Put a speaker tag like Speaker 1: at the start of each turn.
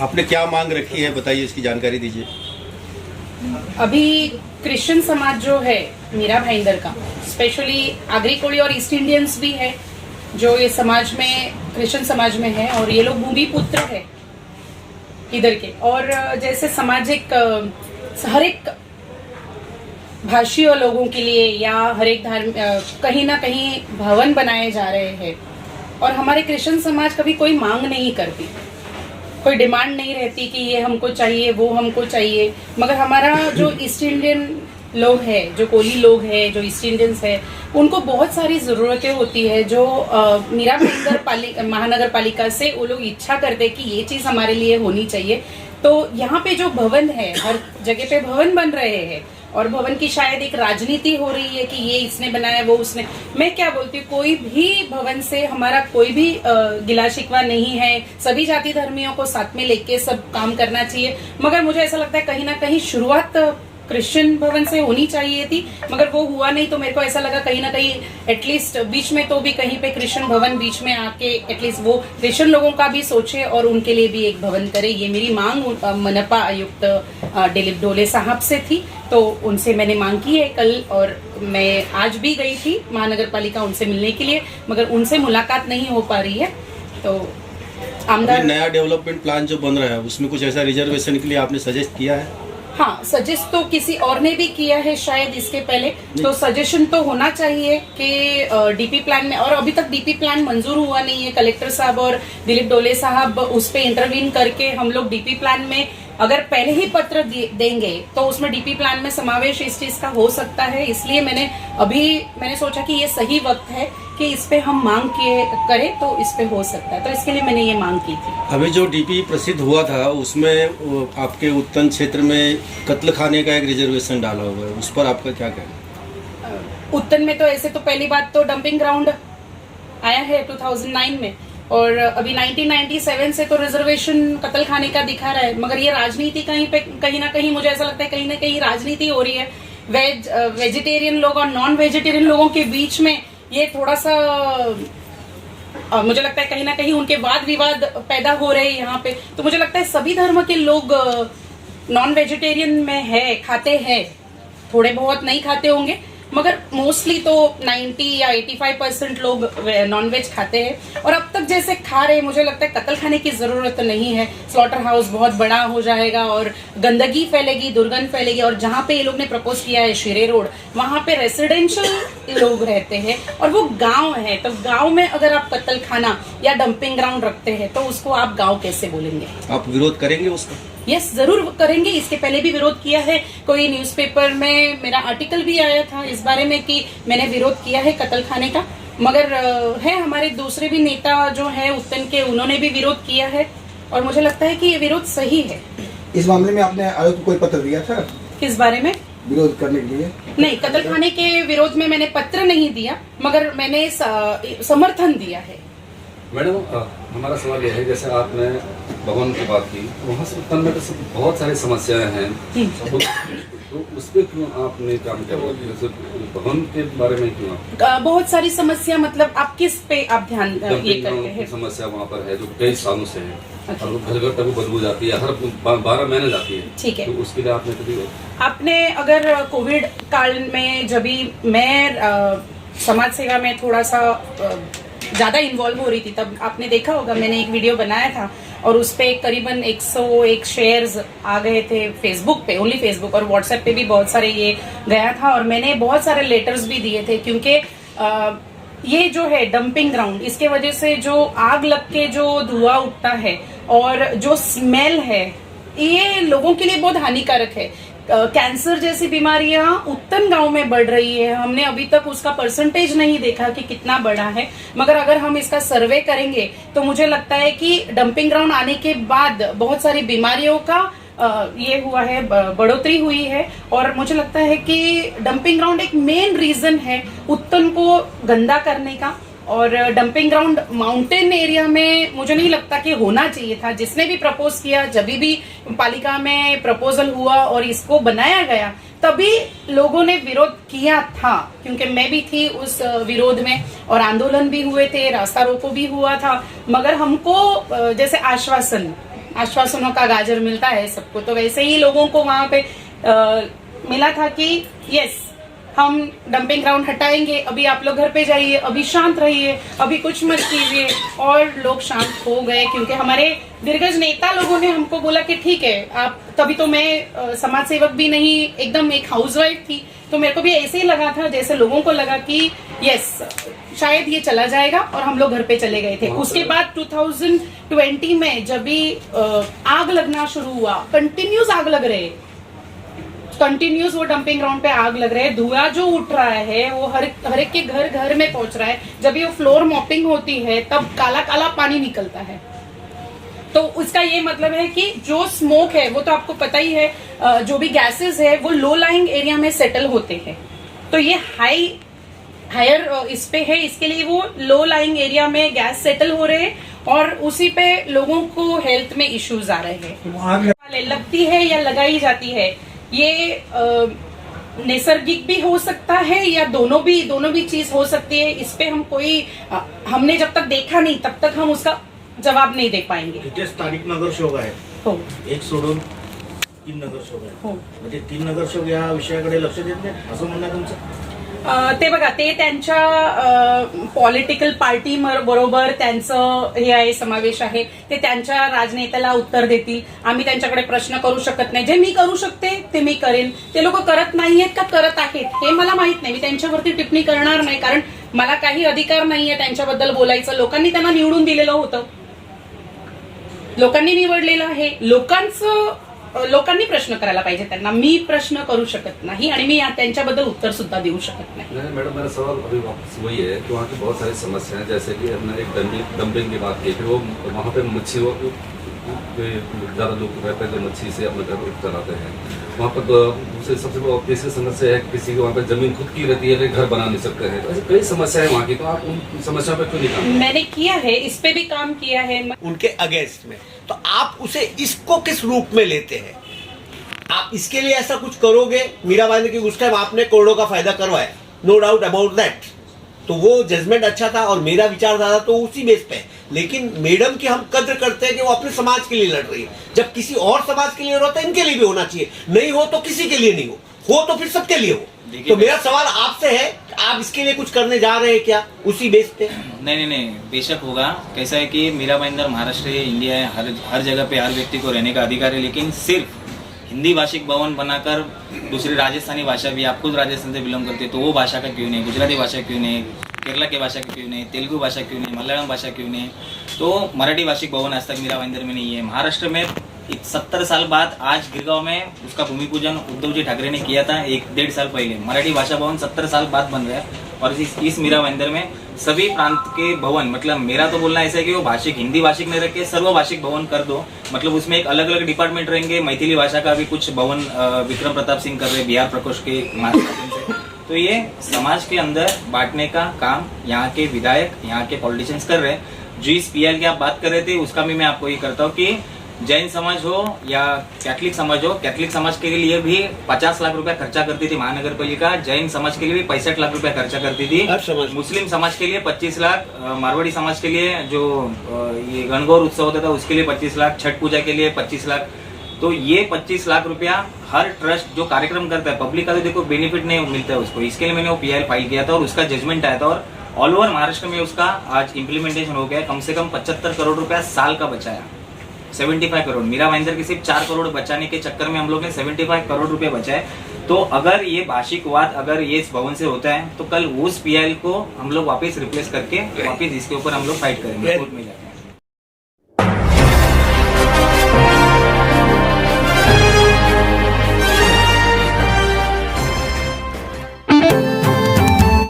Speaker 1: आपने क्या मांग रखी है, बताइए, इसकी जानकारी दीजिए।
Speaker 2: अभी क्रिश्चियन समाज जो है मीरा भाईंदर का, स्पेशली आगरी कोली और ईस्ट इंडियंस भी है जो ये समाज में, क्रिश्चियन समाज में है, और ये लोग भूमि पुत्र है इधर के। और जैसे सामाजिक हर एक भाषीय लोगों के लिए या हर एक धर्म कहीं ना कहीं भवन बनाए जा रहे हैं, और हमारे क्रिश्चियन समाज कभी कोई मांग नहीं करती, कोई डिमांड नहीं रहती कि ये हमको चाहिए वो हमको चाहिए। मगर हमारा जो ईस्ट इंडियन लोग हैं, जो कोली लोग हैं, जो ईस्ट इंडियंस है, उनको बहुत सारी ज़रूरतें होती है जो मीरा भाईंदर महानगर पालिका से वो लोग इच्छा करते कि ये चीज़ हमारे लिए होनी चाहिए। तो यहाँ पे जो भवन है, हर जगह पे भवन बन रहे हैं, और भवन की शायद एक राजनीति हो रही है कि ये इसने बनाया वो उसने। मैं क्या बोलती हूँ, कोई भी भवन से हमारा कोई भी गिला शिकवा नहीं है, सभी जाति धर्मियों को साथ में लेके सब काम करना चाहिए। मगर मुझे ऐसा लगता है कहीं ना कहीं शुरुआत क्रिश्चियन भवन से होनी चाहिए थी, मगर वो हुआ नहीं। तो मेरे को ऐसा लगा कहीं ना कहीं एटलीस्ट बीच में तो भी कहीं पे क्रिश्चियन भवन बीच में आके एटलीस्ट वो क्रिश्चियन लोगों का भी सोचे और उनके लिए भी एक भवन करे। ये मेरी मांग मनपा आयुक्त दिलीप डोले साहब से थी, तो उनसे मैंने मांग की है कल, और मैं आज भी गई थी महानगर पालिका उनसे मिलने के लिए, मगर उनसे मुलाकात नहीं हो पा रही है। तो आमदार
Speaker 1: नया डेवलपमेंट प्लान जो बन रहा है उसमें कुछ ऐसा रिजर्वेशन के लिए आपने सजेस्ट किया है?
Speaker 2: हाँ, सजेस्ट तो किसी और ने भी किया है शायद इसके पहले, तो सजेशन तो होना चाहिए कि डीपी प्लान में, और अभी तक डीपी प्लान मंजूर हुआ नहीं है। कलेक्टर साहब और दिलीप डोले साहब उस पे इंटरवीन करके हम लोग डीपी प्लान में अगर पहले ही पत्र देंगे तो उसमें डीपी प्लान में समावेश इस चीज का हो सकता है। इसलिए मैंने सोचा कि ये सही वक्त है कि इस पे हम मांग करें, तो इस पे हो सकता है, तो इसके लिए मैंने ये मांग की थी।
Speaker 1: अभी जो डीपी प्रसिद्ध हुआ था उसमें आपके उत्तन क्षेत्र में कत्ल खाने का एक रिजर्वेशन डाला हुआ है, उस पर आपका क्या कहना?
Speaker 2: उत्तन में तो ऐसे तो पहली बात तो डंपिंग ग्राउंड आया है 2009 में, और अभी 1997 से तो रिजर्वेशन कत्ल खाने का दिखा रहा है। मगर ये राजनीति कहीं ना कहीं मुझे ऐसा लगता है कहीं ना कहीं राजनीति हो रही है। वेजिटेरियन लोग और नॉन वेजिटेरियन लोगों के बीच में ये थोड़ा सा मुझे लगता है कहीं ना कहीं उनके वाद विवाद पैदा हो रहे हैं यहाँ पे। तो मुझे लगता है सभी धर्म के लोग नॉन वेजिटेरियन में है, खाते हैं, थोड़े बहुत नहीं खाते होंगे, मगर मोस्टली तो 90 या 85% लोग नॉन वेज खाते हैं। और अब तक जैसे खा रहे, मुझे लगता है कत्ल खाने की जरूरत नहीं है। स्लॉटर हाउस बहुत बड़ा हो जाएगा और गंदगी फैलेगी, दुर्गंध फैलेगी। और जहाँ पे ये लोग ने प्रपोज किया है शिरे रोड, वहां पे रेसिडेंशियल लोग रहते हैं और वो गांव है। तो गांव में अगर आप कत्ल खाना या डंपिंग ग्राउंड रखते हैं तो उसको आप गांव कैसे बोलेंगे?
Speaker 1: आप विरोध करेंगे उसका?
Speaker 2: यस, जरूर करेंगे। इसके पहले भी विरोध किया है, कोई न्यूज़पेपर में मेरा आर्टिकल भी आया था इस बारे में कि मैंने विरोध किया है कत्ल खाने का। मगर है हमारे दूसरे भी नेता जो है उत्तन के, उन्होंने भी विरोध किया है, और मुझे लगता है कि ये विरोध सही है।
Speaker 3: इस मामले में आपने आयोग को कोई पत्र दिया था?
Speaker 2: किस बारे में?
Speaker 3: विरोध करने के लिए?
Speaker 2: नहीं, कत्ल खाने के विरोध में मैंने पत्र नहीं दिया, मगर मैंने समर्थन दिया है।
Speaker 4: मैडम, हमारा सवाल यह है, जैसे आपने भवन की बात की, वहाँ से उत्तर में तो बहुत सारी समस्याएं हैं, तो उस पर क्यों आपने काम किया? जैसे भवन के बारे में क्यों?
Speaker 2: बहुत सारी समस्या, मतलब आप किस पे आप ध्यान ये करते हैं?
Speaker 4: समस्या वहाँ पर है जो कई सालों से है, और घर घर तक बदबू जाती है, हर 12 महीने जाती है। ठीक है, तो उसके लिए आपने कभी
Speaker 2: आपने अगर कोविड काल में जब भी मैं समाज सेवा में थोड़ा सा ज्यादा इन्वॉल्व हो रही थी, तब आपने देखा होगा मैंने एक वीडियो बनाया था और उस पे करीबन 101 शेयर्स आ गए थे फेसबुक पे, ओनली फेसबुक, और व्हाट्सएप पे भी बहुत सारे ये गया था। और मैंने बहुत सारे लेटर्स भी दिए थे, क्योंकि ये जो है डंपिंग ग्राउंड, इसके वजह से जो आग लग के जो धुआं उठता है और जो स्मेल है, ये लोगों के लिए बहुत हानिकारक है। कैंसर जैसी बीमारियां उत्तन गांव में बढ़ रही है। हमने अभी तक उसका परसेंटेज नहीं देखा कि कितना बढ़ा है, मगर अगर हम इसका सर्वे करेंगे तो मुझे लगता है कि डंपिंग ग्राउंड आने के बाद बहुत सारी बीमारियों का ये हुआ है, बढ़ोतरी हुई है। और मुझे लगता है कि डंपिंग ग्राउंड एक मेन रीजन है उत्तन को गंदा करने का। और डंपिंग ग्राउंड माउंटेन एरिया में मुझे नहीं लगता कि होना चाहिए था। जिसने भी प्रपोज किया, जब भी पालिका में प्रपोजल हुआ और इसको बनाया गया, तभी लोगों ने विरोध किया था, क्योंकि मैं भी थी उस विरोध में और आंदोलन भी हुए थे, रास्ता रोको भी हुआ था। मगर हमको जैसे आश्वासन आश्वासनों का गाजर मिलता है सबको, तो वैसे ही लोगों को वहां पे मिला था कि यस हम डंपिंग ग्राउंड हटाएंगे, अभी आप लोग घर पे जाइए, अभी शांत रहिए, अभी कुछ मत कीजिए। और लोग शांत हो गए क्योंकि हमारे दिग्गज नेता लोगों ने हमको बोला कि ठीक है आप, तभी तो मैं समाज सेवक भी नहीं, एकदम एक हाउसवाइफ थी, तो मेरे को भी ऐसे ही लगा था जैसे लोगों को लगा कि यस शायद ये चला जाएगा, और हम लोग घर पे चले गए थे। उसके बाद 2020 में जब भी आग लगना शुरू हुआ, कंटिन्यूस आग लग रहे, कंटिन्यूस वो डंपिंग ग्राउंड पे आग लग रहे हैं, धुआं जो उठ रहा है वो हर एक के घर घर में पहुंच रहा है। जब ये फ्लोर मॉपिंग होती है तब काला काला पानी निकलता है, तो उसका ये मतलब है कि जो स्मोक है वो तो आपको पता ही है, जो भी गैसेस है वो लो लाइंग एरिया में सेटल होते हैं, तो ये हायर इस पे है, इसके लिए वो लो लाइंग एरिया में गैस सेटल हो रहे हैं और उसी पे लोगों को हेल्थ में इश्यूज आ रहे हैं। लगती है या लगाई जाती है, ये नैसर्गिक भी हो सकता है या दोनों भी चीज हो सकती है। इस पे हम हमने जब तक देखा नहीं तब तक हम उसका जवाब नहीं दे पाएंगे।
Speaker 5: इथे स्थानिक नगरसेवक आहे,
Speaker 2: हो
Speaker 5: एक सोडून 3 नगरसेवक आहे,
Speaker 2: हो
Speaker 5: म्हणजे 3 नगरसेवक या विषयाकडे लक्ष देत नाही असं म्हणणं आहे तुमचं?
Speaker 2: ते बघा, ते त्यांच्या पॉलिटिकल पार्टी बरोबर त्यांचं हे आहे, समावेश आहे, ते त्यांच्या राजनेत्याला उत्तर देतील। आम्ही त्यांच्याकडे प्रश्न करू शकत नाही, जे मी करू शकते ते मी करेन। ते लोक करत नाहीयेत का करत आहेत हे मला माहित नाही, मी त्यांच्यावरती टिप्पणी करणार नाही, कारण मला काही अधिकार नाहीये त्यांच्याबद्दल बोलायचं। लोकांनी त्यांना निवडून दिलेलं होतं, लोकांनी निवडलेलं आहे, लोकांनी प्रश्न करायला पाहिजे त्यांना, मी प्रश्न करू शकत नाही आणि मी त्यांच्याबद्दल उत्तर सुद्धा देऊ शकत नहीं।
Speaker 4: मैडम मेरा सवाल अभी वापस वही है कि वहाँ की बहुत सारी समस्याएं हैं, जैसे कि हमने एक डंपिंग की बात की, फिर वो वहाँ पे मच्छी ज़्यादा लोग रहते हैं जो मच्छी से अपने घर चलाते हैं। वहाँ पर दूसरी सबसे तीसरी समस्या है किसी को वहाँ पे जमीन खुद की रहती है, घर बना नहीं सकते हैं, तो ऐसी कई समस्याएं वहाँ की, तो आप उन समस्या पे क्यों नहीं काम?
Speaker 2: मैंने किया है, इस पे भी काम किया है
Speaker 6: उनके अगेंस्ट में, तो आप उसे इसको किस रूप में लेते हैं? आप इसके लिए ऐसा कुछ करोगे? मीरा भाई ने कि उस टाइम आपने करोड़ों का फायदा करवाया, नो डाउट अबाउट दैट, तो वो जजमेंट अच्छा था और मेरा विचारधारा तो उसी बेस पे है। लेकिन मैडम की हम कद्र करते हैं कि वो अपने समाज के लिए लड़ रही है, जब किसी और समाज के लिए होता है इनके लिए भी होना चाहिए, नहीं हो तो किसी के लिए नहीं हो तो फिर सबके लिए हो। तो मेरा सवाल आपसे है, आप इसके लिए कुछ करने जा रहे हैं क्या उसी बेस पे?
Speaker 7: नहीं, बेशक होगा। कैसा है कि मीरा भाईंदर महाराष्ट्र है, इंडिया है, हर जगह पे हर व्यक्ति को रहने का अधिकार है, लेकिन सिर्फ हिंदी भाषिक भवन बनाकर दूसरी राजस्थानी भाषा भी, आप खुद राजस्थान से बिलोंग करते तो वो भाषा का क्यों नहीं, गुजराती भाषा क्यों नहीं, केरला की भाषा क्यों नहीं, तेलुगु भाषा क्यों नहीं, मलयालम भाषा क्यों नहीं, तो मराठी भाषिक भवन आज तक मीरा भाईंदर में नहीं है। महाराष्ट्र में 70 साल बाद आज गिरगांव में उसका भूमि पूजन उद्धव जी ठाकरे ने किया था 1-1.5 साल पहले। मराठी भाषा भवन 70 साल बाद बन गया, और इस मीरा भाईंदर में सभी प्रांत के भवन, मतलब मेरा तो बोलना ऐसा है कि वो भाषिक, हिंदी भाषिक नहीं रख के सर्व भाषिक भवन कर दो, मतलब उसमें एक अलग अलग डिपार्टमेंट रहेंगे। मैथिली भाषा का भी कुछ भवन विक्रम प्रताप सिंह कर रहे बिहार प्रकोष्ठ के माध्यम से, तो ये समाज के अंदर बांटने का काम यहाँ के विधायक, यहाँ के पॉलिटिशियंस कर रहे हैं। जो इस पीएल की आप बात कर रहे थे उसका भी मैं आपको ये करता हूँ कि जैन समाज हो या कैथलिक समाज हो, कैथलिक समाज के लिए भी 50 लाख रुपया खर्चा करती थी महानगर पालिका, जैन समाज के लिए भी 65 लाख रुपया खर्चा करती थी, मुस्लिम समाज के लिए 25 लाख, मारवाड़ी समाज के लिए जो ये गणगौर उत्सव होता था उसके लिए 25 लाख, छठ पूजा के लिए 25 लाख। तो ये 25 लाख रुपया हर ट्रस्ट जो कार्यक्रम करता है, पब्लिक का तो देखो बेनिफिट नहीं मिलता है उसको, इसके लिए मैंने वो पीआईएल फाइल किया था और उसका जजमेंट आया था, और ऑल ओवर महाराष्ट्र में उसका आज इम्प्लीमेंटेशन हो गया। कम से कम 75 करोड़ रुपया साल का बचाया, 75 करोड़। मीरा भाईंदर के सिर्फ 4 करोड़ बचाने के चक्कर में हम लोग ने 75 करोड़ रुपए बचाए। तो अगर ये भाषिकवाद अगर ये इस भवन से होता है तो कल उस पीआईएल को हम लोग वापस रिप्लेस करके वापस इसके ऊपर हम लोग फाइट करेंगे कोर्ट में जाकर।